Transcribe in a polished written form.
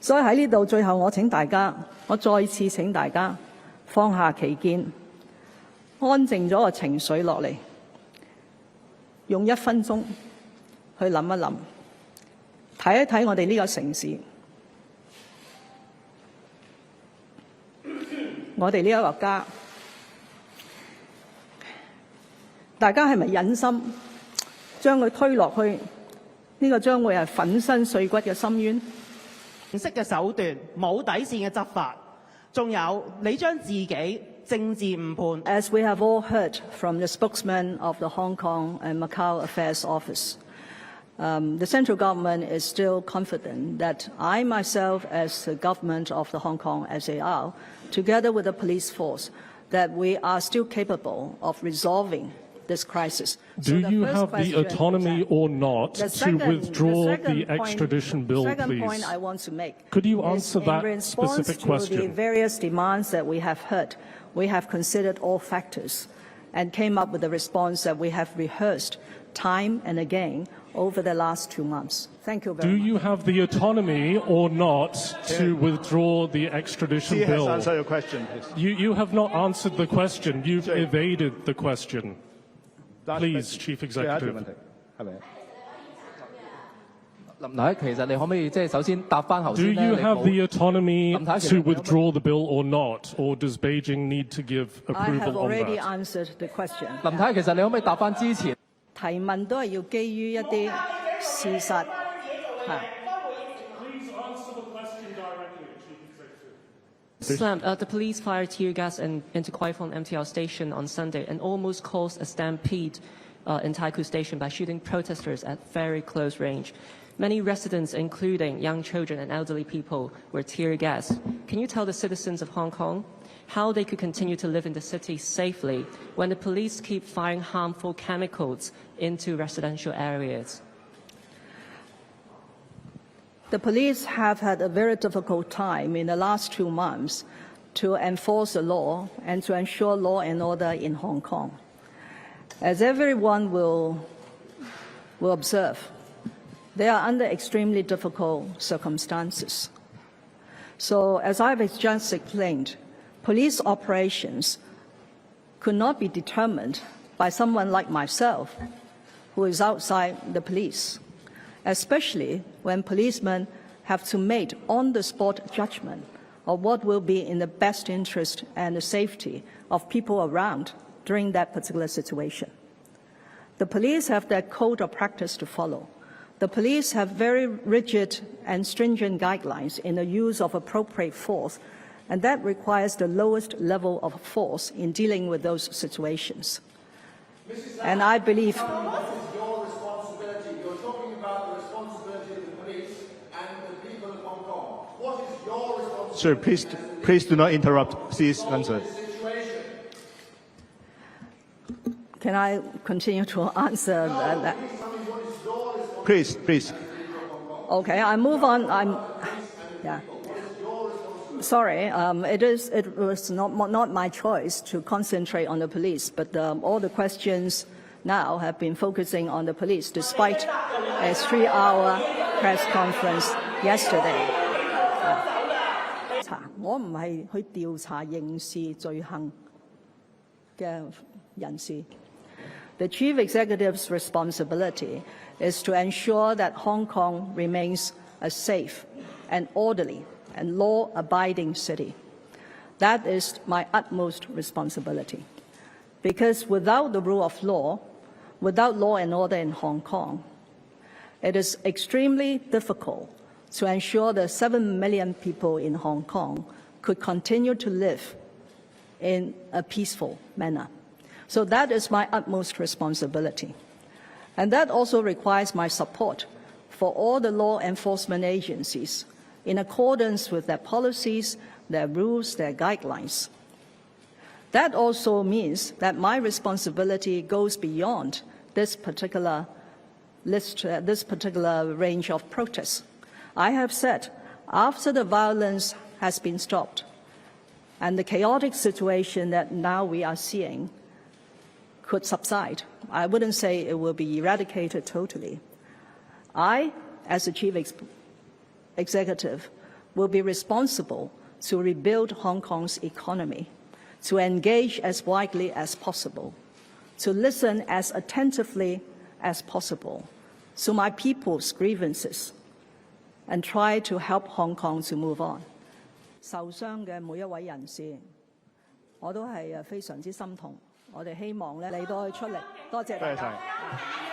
所以喺呢度最後我請大家，我再次請大家放下歧見，安靜咗個情緒落嚟，用1分鐘去諗一諗，睇一睇我哋呢個城市，我哋呢一個家，大家係咪忍心將佢推落去呢個將會係粉身碎骨嘅深淵？形式嘅手段，冇底線嘅執法，仲有你將自己政治誤判。As we have all heard from the spokesman of the Hong Kong and Macau Affairs Office, the central government is still confident that I myself, as the government of the Hong Kong SAR, together with the police force, that we are still capable of resolving this crisis. Do you have the autonomy or not to withdraw the extradition bill, please? The second point I want to make. Could you answer that specific question? In response to the various demands that we have heard, we have considered all factors and came up with a response that we have rehearsed time and again over the last 2 months. Thank you very much. Do you have the autonomy or not to withdraw the extradition bill? Please answer your question, please. You have not answered the question. You've evaded the question. Please, Chief Executive. 林太，其實你可唔可以即係首先答翻頭先 Do you have the autonomy to withdraw the bill or not, or does Beijing need to give approval on that? I have already answered the question. 林太，其實你可唔可以答翻之前？提問都係要基於一啲事實。Slam, the police fired tear gas into Kwai Fong MTR station on Sunday and almost caused a stampede in Taikoo Station by shooting protesters at very close range. Many residents, including young children and elderly people, were tear gassed. Can you tell the citizens of Hong Kong how they could continue to live in the city safely when the police keep firing harmful chemicals into residential areas? The police have had a very difficult time in the last 2 months to enforce the law and to ensure law and order in Hong Kong. As everyone will observe, they are under extremely difficult circumstances. So, as I've just explained, police operations could not be determined by someone like myself, who is outside the police, especially when policemen have to make on-the-spot judgment of what will be in the best interest and the safety of people around during that particular situation. The police have their code of practice to follow. The police have very rigid and stringent guidelines in the use of appropriate force, and that requires the lowest level of force in dealing with those situations. And I believe... Sir, please do not interrupt. Please answer. Can I continue to answer that? Please. Okay, I move on. Yeah. Sorry, it was not my choice to concentrate on the police, but all the questions now have been focusing on the police, despite a 3-hour press conference yesterday. 我唔係去調查刑事罪行嘅人士。The Chief Executive's responsibility is to ensure that Hong Kong remains a safe and orderly and law-abiding city. That is my utmost responsibility. Because without the rule of law, without law and order in Hong Kong, it is extremely difficult to ensure the 7 million people in Hong Kong could continue to live in a peaceful manner. So that is my utmost responsibility. And that also requires my support for all the law enforcement agencies in accordance with their policies, their rules, their guidelines. That also means that my responsibility goes beyond this particular range of protests. I have said, after the violence has been stopped and the chaotic situation that now we are seeing could subside, I wouldn't say it will be eradicated totally. I, as the Chief Executive, will be responsible to rebuild Hong Kong's economy, to engage as widely as possible, to listen as attentively as possible to my people's grievances, and try to help Hong Kong to move on. 受傷嘅每一位人士，我都係非常之心痛。我哋希望咧你都可以出力，多謝大家。